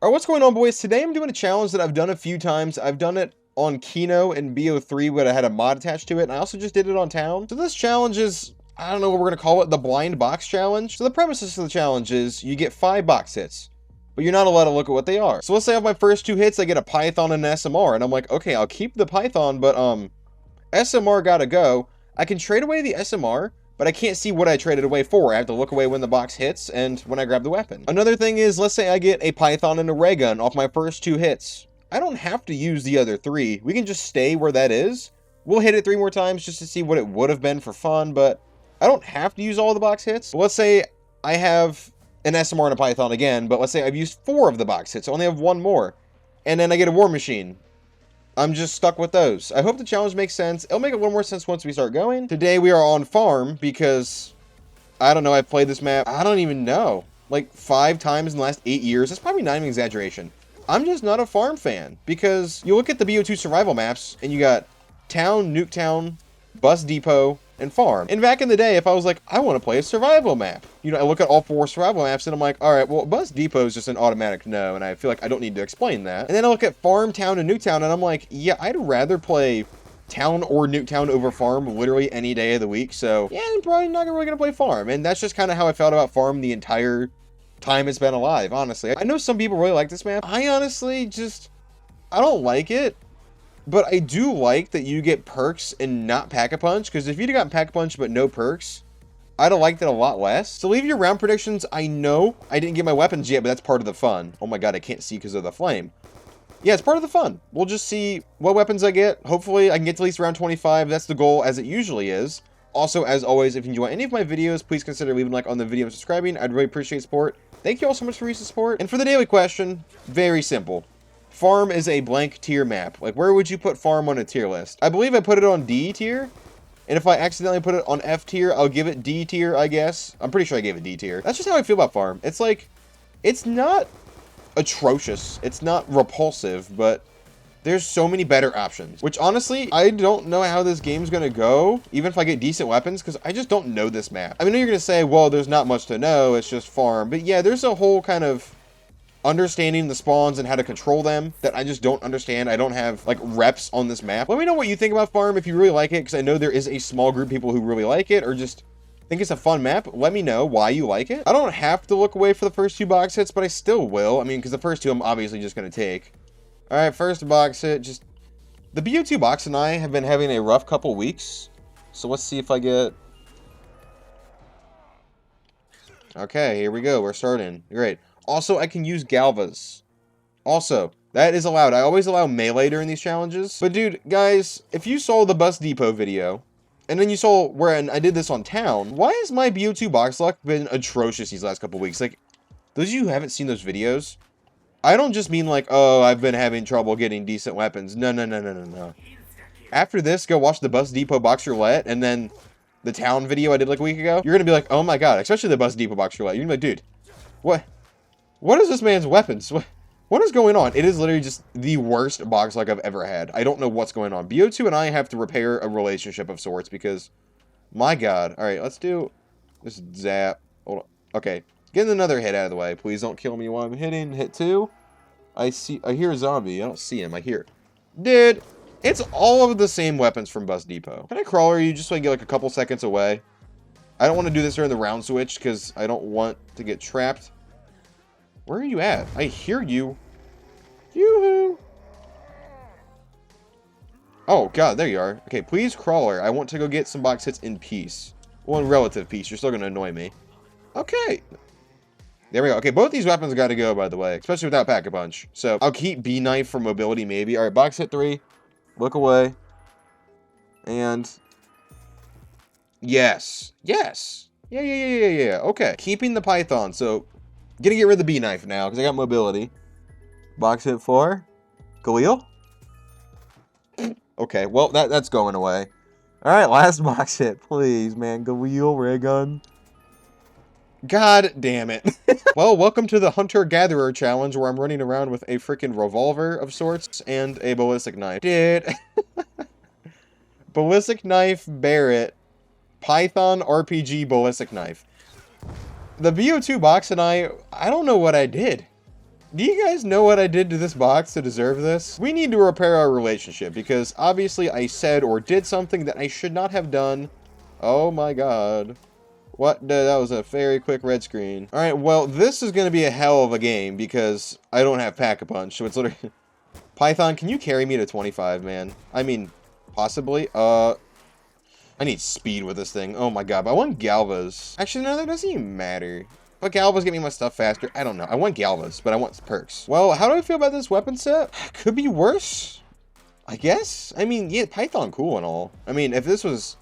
Alright, what's going on, boys? Today I'm doing a challenge that I've done a few times. I've done it on Kino and BO3, but I had a mod attached to it, and I also just did it on Town. So this challenge is, I don't know what we're going to call it, the blind box challenge. So the premises of the challenge is you get 5 box hits, but you're not allowed to look at what they are. So let's say I have my first 2 hits, I get a Python and an SMR, and I'm like, okay, I'll keep the Python, but SMR gotta go. I can trade away the SMR, but I can't see what I traded away for. I have to look away when the box hits and when I grab the weapon. Another thing is, let's say I get a Python and a ray gun off my first 2 hits. I don't have to use the other 3. We can just stay where that is. We'll hit it 3 more times just to see what it would have been for fun, but I don't have to use all the box hits. Let's say I have an SMR and a Python again, but let's say I've used 4 of the box hits. I only have 1 more. And then I get a War Machine. I'm just stuck with those. I hope the challenge makes sense. It'll make a little more sense once we start going. Today we are on farm because, I don't know, I've played this map, I don't even know, like 5 times in the last 8 years. That's probably not even an exaggeration. I'm just not a farm fan because you look at the BO2 survival maps and you got Town, Nuketown, Bus Depot, and Farm. And back in the day, if I was like, I want to play a survival map, you know, I look at all 4 survival maps and I'm like, all right, well, Bus Depot is just an automatic no, and I feel like I don't need to explain that. And then I look at Farm, Town, and Nuketown, and I'm like, yeah, I'd rather play Town or Nuketown over Farm literally any day of the week. So yeah, I'm probably not really gonna play Farm. And that's just kind of how I felt about Farm the entire time it's been alive, honestly. I know some people really like this map. I honestly just, I don't like it. But I do like that you get perks and not Pack-a-Punch, because if you'd have gotten Pack-a-Punch but no perks, I'd have liked it a lot less. So leave your round predictions. I know I didn't get my weapons yet, but that's part of the fun. Oh my god, I can't see because of the flame. Yeah, it's part of the fun. We'll just see what weapons I get. Hopefully I can get to at least around 25. That's the goal, as it usually is. Also, as always, if you enjoy any of my videos, please consider leaving a like on the video and subscribing. I'd really appreciate support. Thank you all so much for your support. And for the daily question, very simple. Farm is a blank tier map. Like, where would you put Farm on a tier list? I believe I put it on D tier. And if I accidentally put it on F tier, I'll give it D tier, I guess. I'm pretty sure I gave it D tier. That's just how I feel about Farm. It's like, it's not atrocious. It's not repulsive, but there's so many better options. Which, honestly, I don't know how this game's gonna go, even if I get decent weapons, because I just don't know this map. I mean, you're gonna say, well, there's not much to know, it's just Farm. But yeah, there's a whole kind of understanding the spawns and how to control them that I just don't understand. I don't have like reps on this map. Let me know what you think about Farm, if you really like it, because I know there is a small group of people who really like it or just think it's a fun map. Let me know why you like it. I don't have to look away for the first 2 box hits, but I still will. I mean, because the first 2 I'm obviously just going to take. All right, first box hit. Just the BO2 box and I have been having a rough couple weeks, so let's see if I get. Okay, here we go. We're starting. Great. Also, I can use Galvas. Also, that is allowed. I always allow melee during these challenges. But dude, guys, if you saw the Bus Depot video, and then you saw where I did this on Town, why has my BO2 box luck been atrocious these last couple weeks? Like, those of you who haven't seen those videos, I don't just mean like, oh, I've been having trouble getting decent weapons. No, no, no, no, no, no. After this, go watch the Bus Depot box roulette, and then the Town video I did like a week ago. You're going to be like, oh my god, especially the Bus Depot box roulette. You're going to be like, dude, what is this man's weapons? What is going on? It is literally just the worst box luck I've ever had. I don't know what's going on. BO2 and I have to repair a relationship of sorts because, my god. All right, let's do this zap. Hold on. Okay, getting another hit out of the way. Please don't kill me while I'm hitting. Hit 2. I hear a zombie. I don't see him. I hear. Dude, it's all of the same weapons from Bus Depot. Can I crawler you just so I get like a couple seconds away? I don't want to do this during the round switch because I don't want to get trapped. Where are you at? I hear you. Yoo-hoo. Oh, God, there you are. Okay, please, crawler. I want to go get some box hits in peace. Well, in relative peace. You're still going to annoy me. Okay. There we go. Okay, both these weapons got to go, by the way. Especially without Pack-a-Punch. So, I'll keep B-Knife for mobility, maybe. All right, box hit 3. Look away. And yes. Yes. Yeah. Okay. Keeping the Python. So, gonna get rid of the B-Knife now, because I got mobility. Box hit 4. Galil? Okay, well, that's going away. Alright, last box hit, please, man. Galil, ray gun. God damn it. Well, welcome to the Hunter-Gatherer challenge, where I'm running around with a freaking revolver of sorts and a ballistic knife. Dude. Ballistic knife, Barrett. Python RPG ballistic knife. The BO2 box and I don't know what I did. Do you guys know what I did to this box to deserve this? We need to repair our relationship because obviously I said or did something that I should not have done. Oh my god. What? That was a very quick red screen. Alright, well, this is going to be a hell of a game because I don't have Pack-a-Punch, so it's literally... Python, can you carry me to 25, man? I mean, possibly. I need speed with this thing. Oh my god, but I want Galvas. Actually, no, that doesn't even matter. But Galvas get me my stuff faster. I don't know. I want Galvas, but I want perks. Well, how do I feel about this weapon set? Could be worse, I guess. I mean, yeah, Python cool and all. I mean, if this was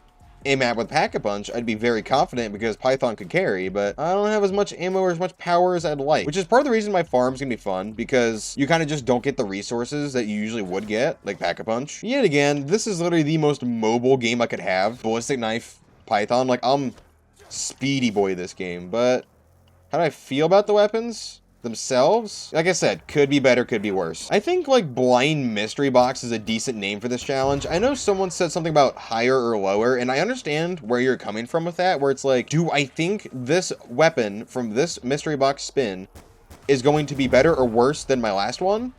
a map with Pack-a-Punch, I'd be very confident because Python could carry, but I don't have as much ammo or as much power as I'd like, which is part of the reason my farm's gonna be fun, because you kind of just don't get the resources that you usually would get, like Pack-a-Punch. Yet again, this is literally the most mobile game I could have. Ballistic Knife, Python, like, I'm speedy boy this game, but how do I feel about the weapons themselves? Like I said, could be better, could be worse. I think, like, Blind Mystery Box is a decent name for this challenge. I know someone said something about higher or lower, and I understand where you're coming from with that, where it's like, do I think this weapon from this mystery box spin is going to be better or worse than my last one?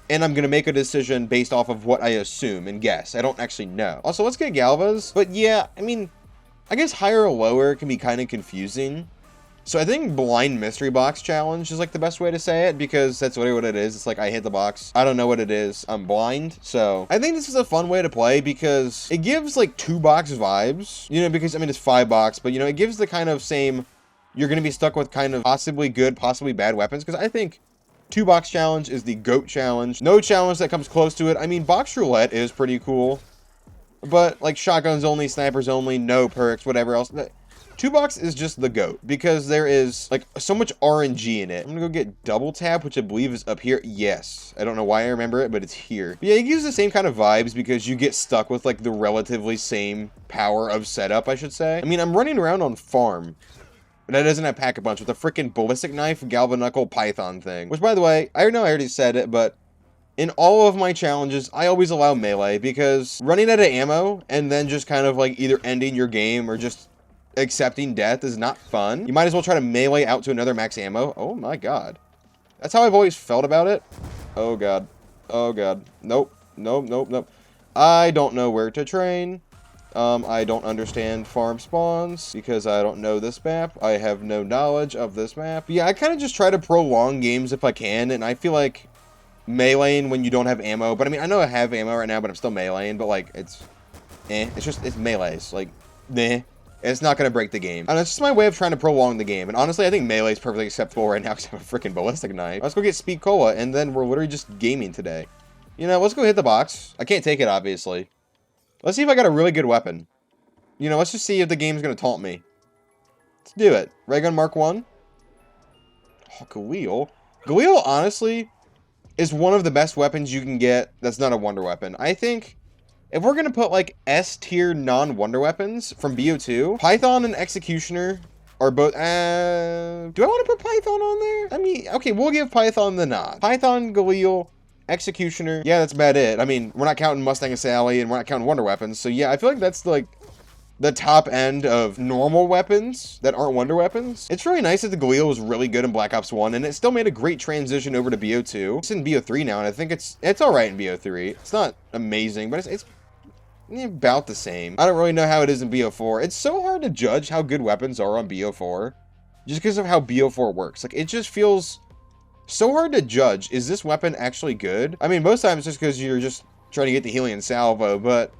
And I'm going to make a decision based off of what I assume and guess. I don't actually know. Also, let's get Galvas. But yeah, I mean, I guess higher or lower can be kind of confusing. So I think Blind Mystery Box Challenge is like the best way to say it, because that's literally what it is. It's like I hit the box, I don't know what it is, I'm blind. So I think this is a fun way to play because it gives like 2-box vibes, you know, because I mean it's 5 box, but you know, it gives the kind of same, you're going to be stuck with kind of possibly good, possibly bad weapons, because I think 2-box challenge is the GOAT challenge. No challenge that comes close to it. I mean, box roulette is pretty cool, but like shotguns only, snipers only, no perks, whatever else. 2-box is just the GOAT because there is like so much RNG in it. I'm gonna go get double tap, which I believe is up here. Yes, I don't know why I remember it, but it's here. But yeah, it gives the same kind of vibes because you get stuck with like the relatively same power of setup, I should say. I mean, I'm running around on farm, but that doesn't have Pack-a-Punch with a freaking ballistic knife, galvanuckle, Python thing. Which, by the way, I know I already said it, but in all of my challenges, I always allow melee because running out of ammo and then just kind of like either ending your game or just accepting death is not fun. You might as well try to melee out to another max ammo. Oh my god. That's how I've always felt about it. Oh god. Oh god. Nope. Nope, nope, nope. I don't know where to train. I don't understand farm spawns because I don't know this map. I have no knowledge of this map. But yeah, I kind of just try to prolong games if I can, and I feel like meleeing when you don't have ammo. But I mean, I know I have ammo right now, but I'm still meleeing, but like, it's melees. Like, meh. It's not going to break the game. And it's just my way of trying to prolong the game. And honestly, I think melee is perfectly acceptable right now because I have a freaking ballistic knife. Let's go get speed cola, and then we're literally just gaming today. You know, let's go hit the box. I can't take it, obviously. Let's see if I got a really good weapon. You know, let's just see if the game's going to taunt me. Let's do it. Ray gun Mark 1. Oh, Galil. Galil, honestly, is one of the best weapons you can get that's not a wonder weapon. I think if we're going to put, like, S-tier non-wonder weapons from BO2, Python and Executioner are both... do I want to put Python on there? I mean, okay, we'll give Python the nod. Python, Galil, Executioner. Yeah, that's about it. I mean, we're not counting Mustang and Sally, and we're not counting wonder weapons. So, yeah, I feel like that's, like, the top end of normal weapons that aren't wonder weapons. It's really nice that the Galil was really good in Black Ops 1, and it still made a great transition over to BO2. It's in BO3 now, and I think it's alright in BO3. It's not amazing, but it's about the same. I don't really know how it is in BO4. It's so hard to judge how good weapons are on BO4 just because of how BO4 works. Like, it just feels so hard to judge. Is this weapon actually good? I mean, most times it's just because you're just trying to get the Helion salvo, but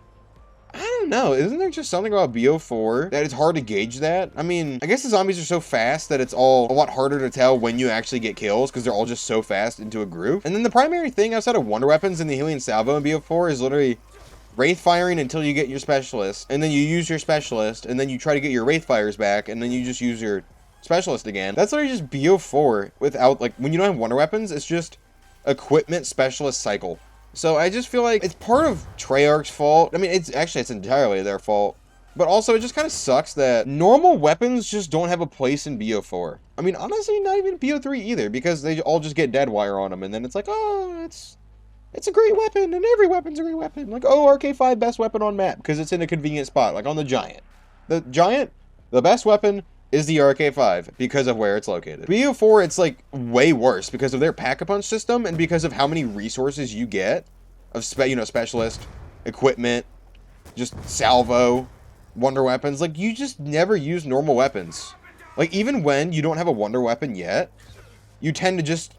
I don't know. Isn't there just something about BO4 that it's hard to gauge that? I mean, I guess the zombies are so fast that it's all a lot harder to tell when you actually get kills because they're all just so fast into a group. And then the primary thing outside of wonder weapons in the Helion salvo in BO4 is literally wraith firing until you get your specialist, and then you use your specialist, and then you try to get your wraith fires back, and then you just use your specialist again. That's literally just BO4 without, like, when you don't have wonder weapons, it's just equipment specialist cycle. So I just feel like it's part of Treyarch's fault. I mean, it's entirely their fault. But also, it just kind of sucks that normal weapons just don't have a place in BO4. I mean, honestly, not even BO3 either, because they all just get dead wire on them, and then it's like, oh, it's a great weapon, and every weapon's a great weapon. Like, oh, RK5 best weapon on map, because it's in a convenient spot, like on the Giant. The Giant, the best weapon, is the RK5 because of where it's located. BO4, it's like way worse because of their pack-a-punch system and because of how many resources you get of specialist, equipment, just salvo, wonder weapons. Like, you just never use normal weapons. Like, even when you don't have a wonder weapon yet, you tend to just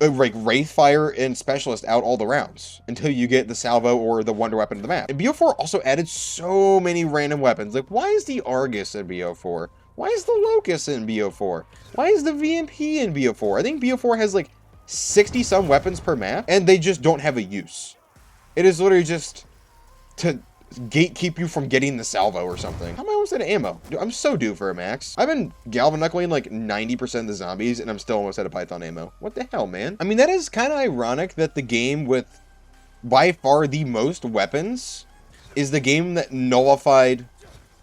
like Wraith Fire and Specialist out all the rounds until you get the salvo or the wonder weapon to the map. And BO4 also added so many random weapons. Like, why is the Argus in BO4? Why is the Locust in BO4? Why is the VMP in BO4? I think BO4 has like 60 some weapons per map, and they just don't have a use. It is literally just to gatekeep you from getting the salvo or something. How am I almost out of ammo? Dude, I'm so due for a max. I've been galvanuckling like 90% of the zombies, and I'm still almost out of Python ammo. What the hell, man? I mean, that is kind of ironic that the game with by far the most weapons is the game that nullified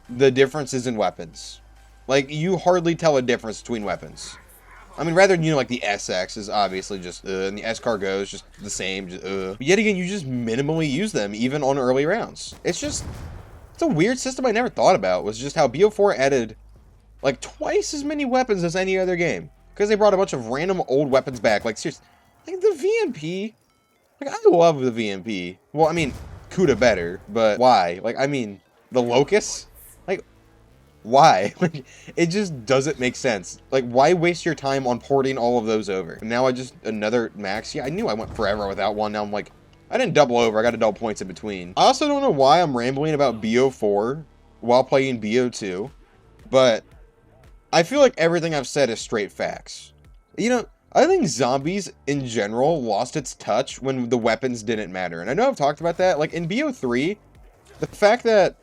the differences in weapons. Like, you hardly tell a difference between weapons. I mean, rather than, like, the SX is obviously just, and the S-Cargo is just the same, just, But yet again, you just minimally use them, even on early rounds. It's a weird system I never thought about, was just how BO4 added, like, twice as many weapons as any other game. Because they brought a bunch of random old weapons back. Like, seriously, like, the VMP, like, I love the VMP. Well, I mean, CUDA better, but why? Like, I mean, the Locust? Like, why? Like, it just doesn't make sense. Like, why waste your time on porting all of those over? And now another max. Yeah, I knew I went forever without one. Now I'm like, I didn't double over. I got to double points in between. I also don't know why I'm rambling about BO4 while playing BO2, but I feel like everything I've said is straight facts. You know, I think Zombies in general lost its touch when the weapons didn't matter. And I know I've talked about that. Like, in BO3, the fact that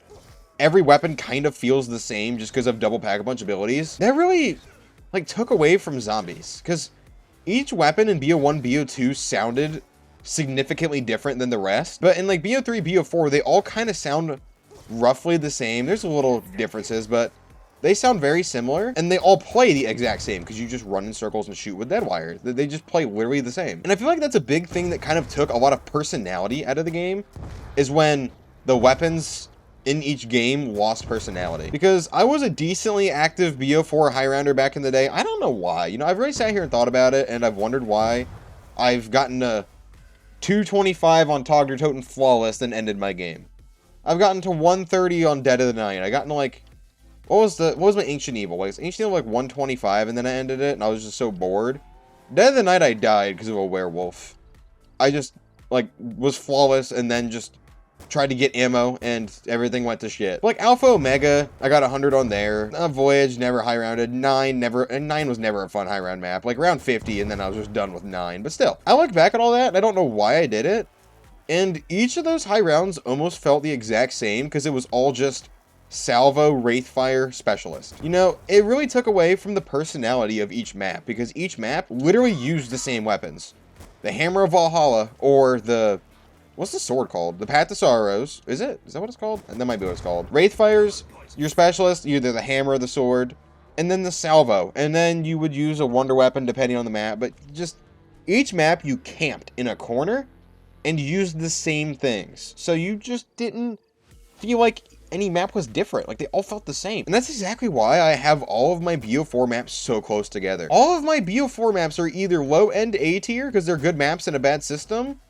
every weapon kind of feels the same just because of double pack-a-punch abilities, that really, like, took away from Zombies. Because each weapon in BO1, BO2 sounded significantly different than the rest. But in, like, BO3, BO4, they all kind of sound roughly the same. There's little differences, but they sound very similar. And they all play the exact same because you just run in circles and shoot with dead wire. They just play literally the same. And I feel like that's a big thing that kind of took a lot of personality out of the game, is when the weapons in each game lost personality. Because I was a decently active BO4 high rounder back in the day. I don't know why. You know, I've really sat here and thought about it, and I've wondered why I've gotten a 225 on Togger Toten Flawless and ended my game. I've gotten to 130 on Dead of the Night. I gotten to, like, what was my Ancient Evil? Like, Ancient Evil like 125, and then I ended it, and I was just so bored. Dead of the Night I died because of a werewolf. I just, like, was flawless, and then just tried to get ammo, and everything went to shit. Like, Alpha Omega, I got 100 on there. Voyage, never high rounded. 9 was never a fun high round map. Like, round 50, and then I was just done with 9. But still, I look back at all that, and I don't know why I did it. And each of those high rounds almost felt the exact same, because it was all just salvo, Wraithfire, Specialist. You know, it really took away from the personality of each map, because each map literally used the same weapons. The Hammer of Valhalla, or the... what's the sword called? The Path to Sorrows. Is it? Is that what it's called? And that might be what it's called. Wraithfire's your specialist, either the hammer or the sword, and then the salvo. And then you would use a wonder weapon depending on the map. But just each map you camped in a corner and used the same things. So you just didn't feel like any map was different. Like, they all felt the same. And that's exactly why I have all of my BO4 maps so close together. All of my BO4 maps are either low-end A tier because they're good maps in a bad system,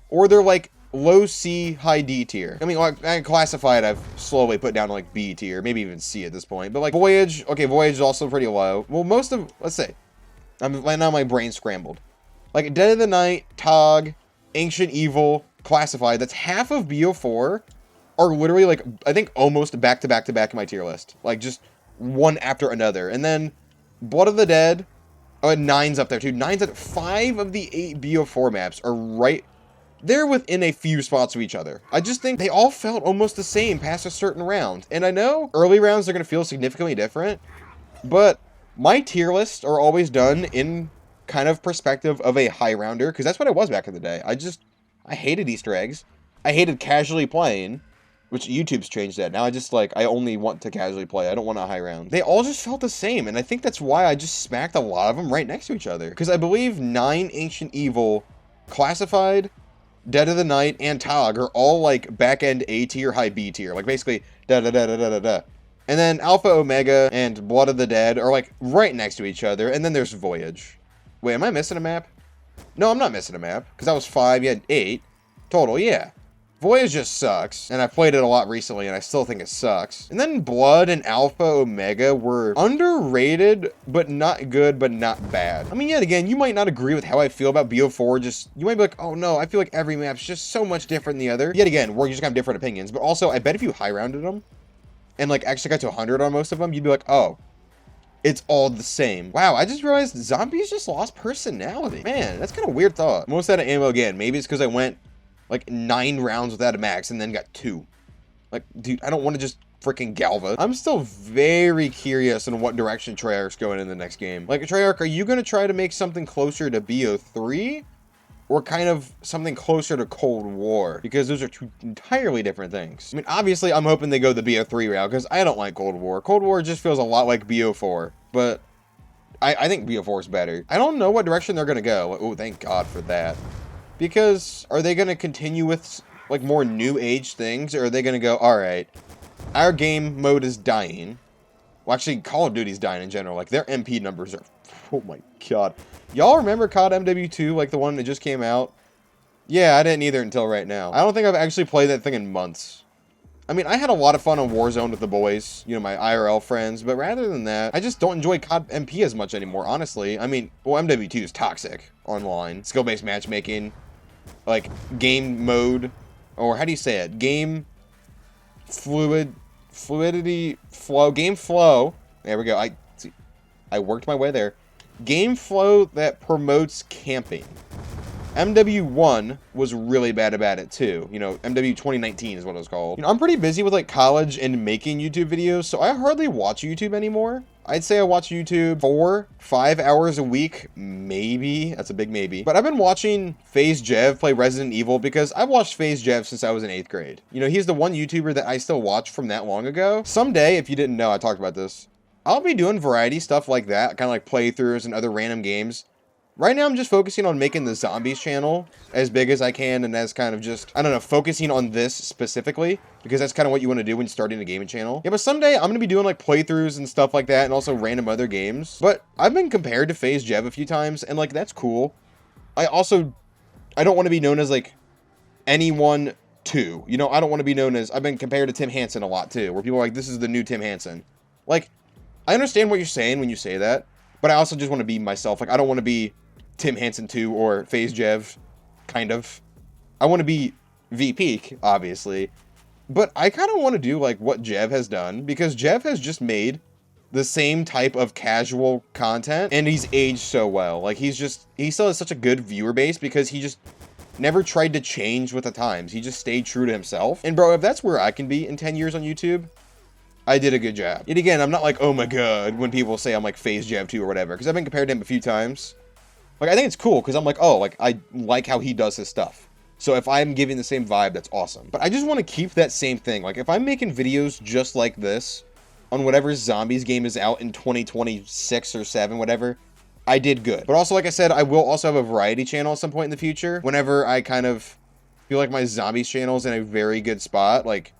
or they're like low C, high D tier. I mean, like, Classified I've slowly put down to like B tier, maybe even C at this point. But like Voyage, okay, Voyage is also pretty low. Well, most of, let's say, right now my brain scrambled. Like Dead of the Night, TOG, Ancient Evil, Classified, that's half of BO4 are literally like, I think almost back to back to back in my tier list. Like just one after another. And then Blood of the Dead, oh, and 9's up there too. 9's up, 5 of the 8 BO4 maps are right, they're within a few spots of each other. I just think they all felt almost the same past a certain round. And I know early rounds are going to feel significantly different, but my tier lists are always done in kind of perspective of a high rounder, because that's what I was back in the day. I hated Easter eggs. I hated casually playing, which YouTube's changed that. Now I only want to casually play. I don't want a high round. They all just felt the same, and I think that's why I just smacked a lot of them right next to each other. Because I believe 9, Ancient Evil, Classified, Dead of the Night, and TOG are all like back-end A tier, high B tier. Like basically, da-da-da-da-da-da-da. And then Alpha Omega and Blood of the Dead are like right next to each other. And then there's Voyage. Wait, am I missing a map? No, I'm not missing a map. Because that was 5, you had 8 total, yeah. Voyage just sucks, and I've played it a lot recently, and I still think it sucks. And then Blood and Alpha Omega were underrated, but not good, but not bad. I mean, yet again, you might not agree with how I feel about BO4, you might be like, oh no, I feel like every map's just so much different than the other. Yet again, we're just gonna have different opinions, but also, I bet if you high-rounded them, and like actually got to 100 on most of them, you'd be like, oh, it's all the same. Wow, I just realized Zombies just lost personality. Man, that's kind of a weird thought. Almost out of ammo again. Maybe it's because I went like 9 rounds without a max and then got 2. Like, dude, I don't want to just freaking Galva. I'm still very curious on what direction Treyarch's going in the next game. Like, Treyarch, are you going to try to make something closer to BO3? Or kind of something closer to Cold War? Because those are 2 entirely different things. I mean, obviously, I'm hoping they go the BO3 route, because I don't like Cold War. Cold War just feels a lot like BO4. But I think BO4 is better. I don't know what direction they're going to go. Oh, thank God for that. Because are they going to continue with like more new age things, or are they going to go, all right, our game mode is dying. Well, actually, Call of Duty's dying in general. Like, their MP numbers are, oh my God. Y'all remember COD MW2, like the one that just came out? Yeah, I didn't either until right now. I don't think I've actually played that thing in months. I mean, I had a lot of fun on Warzone with the boys, you know, my IRL friends, but rather than that, I just don't enjoy COD MP as much anymore, honestly. I mean, well, MW2 is toxic online. Skill-based matchmaking, like, game mode, or how do you say it? Game fluidity, flow, game flow. There we go. I worked my way there. Game flow that promotes camping. MW1 was really bad about it too. You know, MW 2019 is what it was called. You know, I'm pretty busy with like college and making YouTube videos, so I hardly watch YouTube anymore. I'd say I watch YouTube 4-5 hours a week, maybe. That's a big maybe. But I've been watching FaZe Jev play Resident Evil because I've watched FaZe Jev since I was in 8th grade. You know, he's the one YouTuber that I still watch from that long ago. Someday, if you didn't know, I talked about this, I'll be doing variety stuff like that, kind of like playthroughs and other random games. Right now, I'm just focusing on making the Zombies channel as big as I can, and as kind of just, I don't know, focusing on this specifically, because that's kind of what you want to do when starting a gaming channel. Yeah, but someday, I'm going to be doing, like, playthroughs and stuff like that, and also random other games. But I've been compared to FaZe Jev a few times, and, like, that's cool. I don't want to be known as, like, anyone too. You know, I don't want to be known as, I've been compared to Tim Hansen a lot, too, where people are like, this is the new Tim Hansen. Like, I understand what you're saying when you say that, but I also just want to be myself. Like, I don't want to be Tim Hansen 2 or FaZe Jev, kind of. I want to be VP, obviously. But I kind of want to do, like, what Jev has done, because Jev has just made the same type of casual content, and he's aged so well. Like, he still has such a good viewer base, because he just never tried to change with the times. He just stayed true to himself. And bro, if that's where I can be in 10 years on YouTube, I did a good job. Yet again, I'm not like, oh my God, when people say I'm like FaZe Jev 2 or whatever, because I've been compared to him a few times. Like, I think it's cool, because I'm like, oh, like, I like how he does his stuff. So if I'm giving the same vibe, that's awesome. But I just want to keep that same thing. Like, if I'm making videos just like this on whatever Zombies game is out in 2026 or 7, whatever, I did good. But also, like I said, I will also have a variety channel at some point in the future. Whenever I kind of feel like my Zombies channel is in a very good spot, like,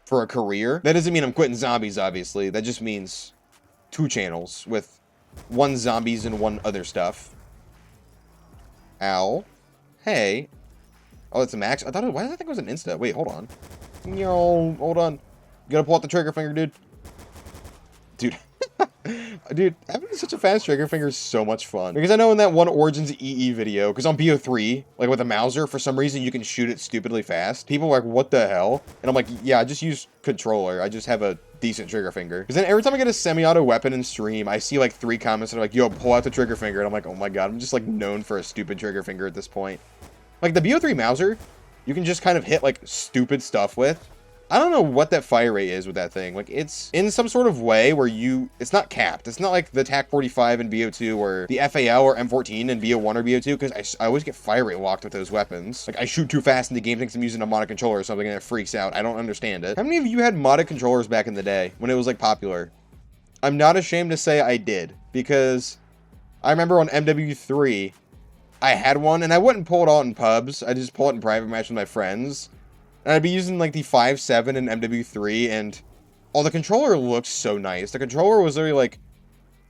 for a career. That doesn't mean I'm quitting Zombies, obviously. That just means 2 channels with 1 Zombies and 1 other stuff. Ow. Hey. Oh, it's a max? Why did I think it was an insta? Wait, hold on. Yo, hold on. You gotta pull out the trigger finger, dude. Dude. Dude, having such a fast trigger finger is so much fun. Because I know in that one Origins EE video, because on BO3, like with a Mauser, for some reason you can shoot it stupidly fast. People are like, what the hell? And I'm like, yeah, I just use controller. I just have a decent trigger finger. Because then every time I get a semi-auto weapon in stream, I see like 3 comments that are like, yo, pull out the trigger finger. And I'm like, oh my God, I'm just like known for a stupid trigger finger at this point. Like the BO3 Mauser, you can just kind of hit like stupid stuff with. I don't know what that fire rate is with that thing. Like, it's in some sort of way where it's not capped. It's not like the TAC-45 in BO2 or the FAL or M14 in BO1 or BO2, because I always get fire rate locked with those weapons. Like, I shoot too fast and the game thinks I'm using a modded controller or something and it freaks out. I don't understand it. How many of you had modded controllers back in the day when it was, like, popular? I'm not ashamed to say I did, because I remember on MW3, I had one, and I wouldn't pull it out in pubs. I just pull it in private match with my friends. And I'd be using, like, the 5.7 and MW3, and Oh, the controller looks so nice. The controller was literally like,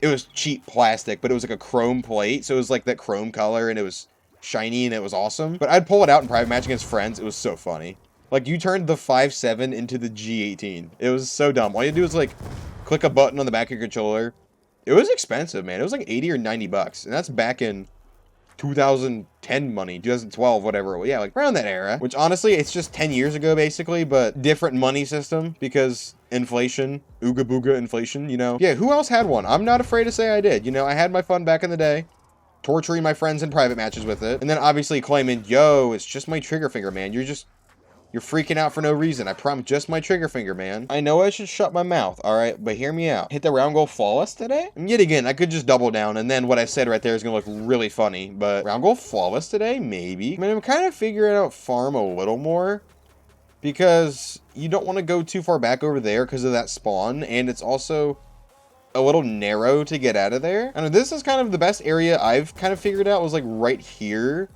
it was cheap plastic, but it was like a chrome plate. So it was like that chrome color and it was shiny and it was awesome. But I'd pull it out in private match against friends. It was so funny. Like, you turned the 5.7 into the G18. It was so dumb. All you do is like click a button on the back of your controller. It was expensive, man. It was like 80 or 90 bucks. And that's back in 2010 money, 2012, whatever. Yeah, like around that era. Which honestly, it's just 10 years ago, basically, but different money system because inflation, ooga booga inflation, you know? Yeah, who else had one? I'm not afraid to say I did. You know, I had my fun back in the day, torturing my friends in private matches with it, and then obviously claiming, yo, it's just my trigger finger, man. You're freaking out for no reason. I promise, just my trigger finger, man. I know I should shut my mouth, all right? But hear me out. Hit the round goal flawless today? And yet again, I could just double down, and then what I said right there is going to look really funny. But round goal flawless today? Maybe. I mean, I'm kind of figuring out farm a little more. Because you don't want to go too far back over there because of that spawn. And it's also a little narrow to get out of there. I know this is kind of the best area I've kind of figured out was like right here.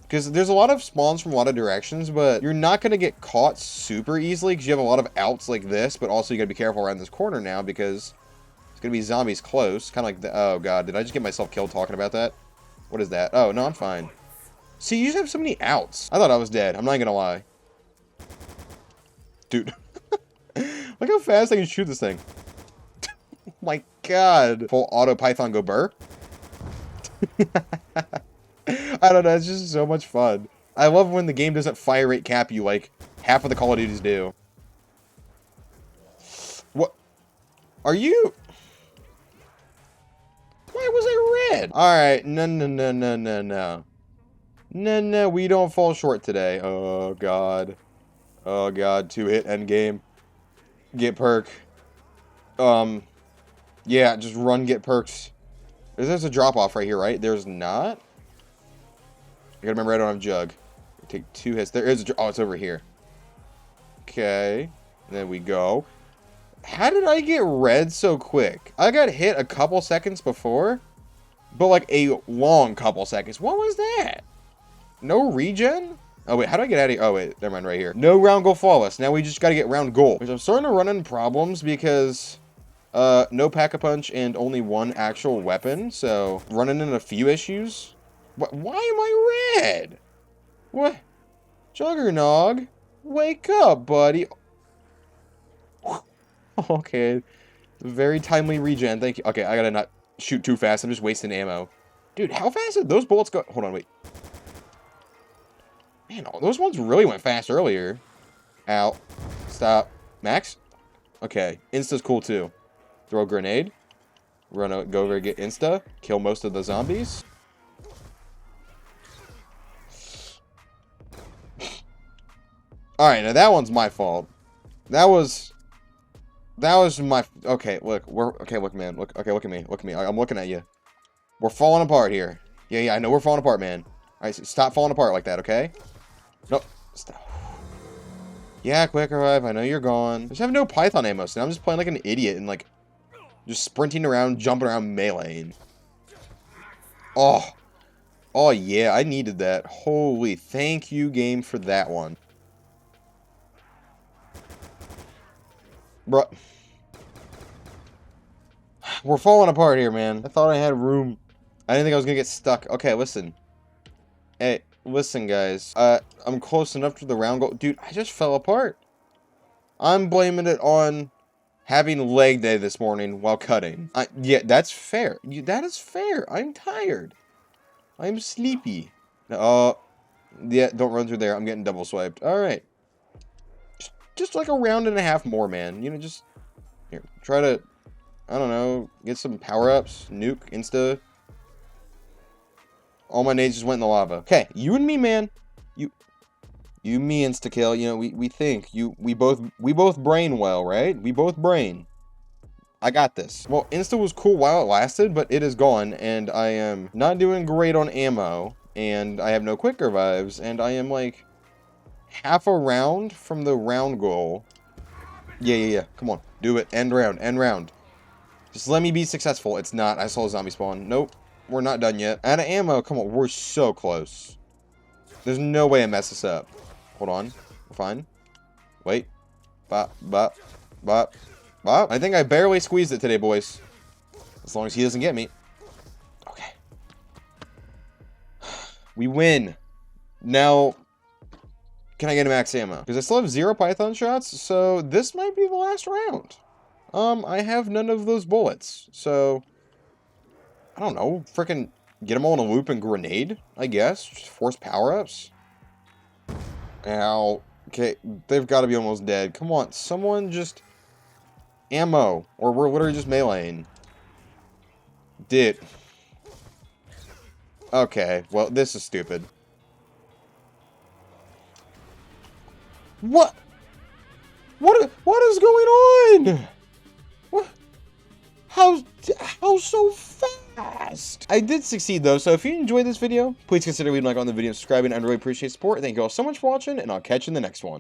Because there's a lot of spawns from a lot of directions, but you're not going to get caught super easily because you have a lot of outs like this, but also you got to be careful around this corner now because it's going to be zombies close. Kind of like the... Oh, God. Did I just get myself killed talking about that? What is that? Oh, no, I'm fine. See, you just have so many outs. I thought I was dead. I'm not going to lie. Dude. Look how fast I can shoot this thing. Oh, my God. Full auto Python go burr. I don't know, it's just so much fun. I love when the game doesn't fire rate cap you like half of the Call of Duties do. What? Are you... Why was I red? Alright, no. No, we don't fall short today. Oh, God. Oh, God, 2-hit endgame. Get perk. Yeah, just run, get perks. There's a drop-off right here, right? There's not? I gotta remember I don't have jug. Take 2 hits. There is a... Oh, it's over here. Okay. And then we go. How did I get red so quick? I got hit a couple seconds before. But like a long couple seconds. What was that? No regen? Oh, wait. How do I get out of here? Oh, wait. Never mind. Right here. No round goal flawless. Now we just gotta get round goal. Which I'm starting to run into problems because... no pack-a-punch and only one actual weapon. So, running into a few issues. Why am I red? What? Juggernog? Wake up, buddy. Okay. Very timely regen. Thank you. Okay, I gotta not shoot too fast. I'm just wasting ammo. Dude, how fast did those bullets go? Hold on, wait. Man, those ones really went fast earlier. Ow. Stop. Max? Okay. Insta's cool, too. Throw a grenade. Go over and get Insta. Kill most of the zombies. Alright, now that one's my fault. That was my... Okay, look. Look, man. Look at me. Look at me. I'm looking at you. We're falling apart here. Yeah, I know we're falling apart, man. Alright, so stop falling apart like that, okay? Nope. Stop. Yeah, quick revive. I know you're gone. I just have no Python ammo, so I'm just playing like an idiot and like... Just sprinting around, jumping around, meleeing. Oh. Oh, yeah. I needed that. Holy, thank you, game, for that one. Bruh. We're falling apart here, man. I thought I had room. I didn't think I was gonna get stuck. Okay, listen. Hey, listen, guys. I'm close enough to the round goal. Dude, I just fell apart. I'm blaming it on having leg day this morning while cutting. Yeah, that's fair. That is fair. I'm tired. I'm sleepy. Yeah, don't run through there. I'm getting double swiped. All right. Just like a round and a half more, man. You know, just here, try to, I don't know, get some power-ups, nuke, insta. All my nades just went in the lava. Okay, you and me, man. You me insta-kill. You know, we think. We both brain well, right? We both brain. I got this. Well, insta was cool while it lasted, but it is gone, and I am not doing great on ammo, and I have no quick revives, and I am like half a round from the round goal. Yeah. Come on. Do it. End round. Just let me be successful. It's not. I saw a zombie spawn. Nope. We're not done yet. Out of ammo. Come on. We're so close. There's no way I mess this up. Hold on. We're fine. Wait. Bop. Well, I think I barely squeezed it today, boys. As long as he doesn't get me. Okay. We win. Now, can I get a max ammo? Because I still have 0 python shots, so this might be the last round. I have none of those bullets, so I don't know. Freaking get them all in a loop and grenade, I guess. Just force power-ups. Ow. Okay, they've got to be almost dead. Come on, someone just... ammo. Or we're literally just meleeing. Dude. Okay, well, this is stupid. What? What is going on? What? How so fast? I did succeed though, so if you enjoyed this video, please consider leaving a like on the video and subscribing. I'd really appreciate support. Thank you all so much for watching, and I'll catch you in the next one.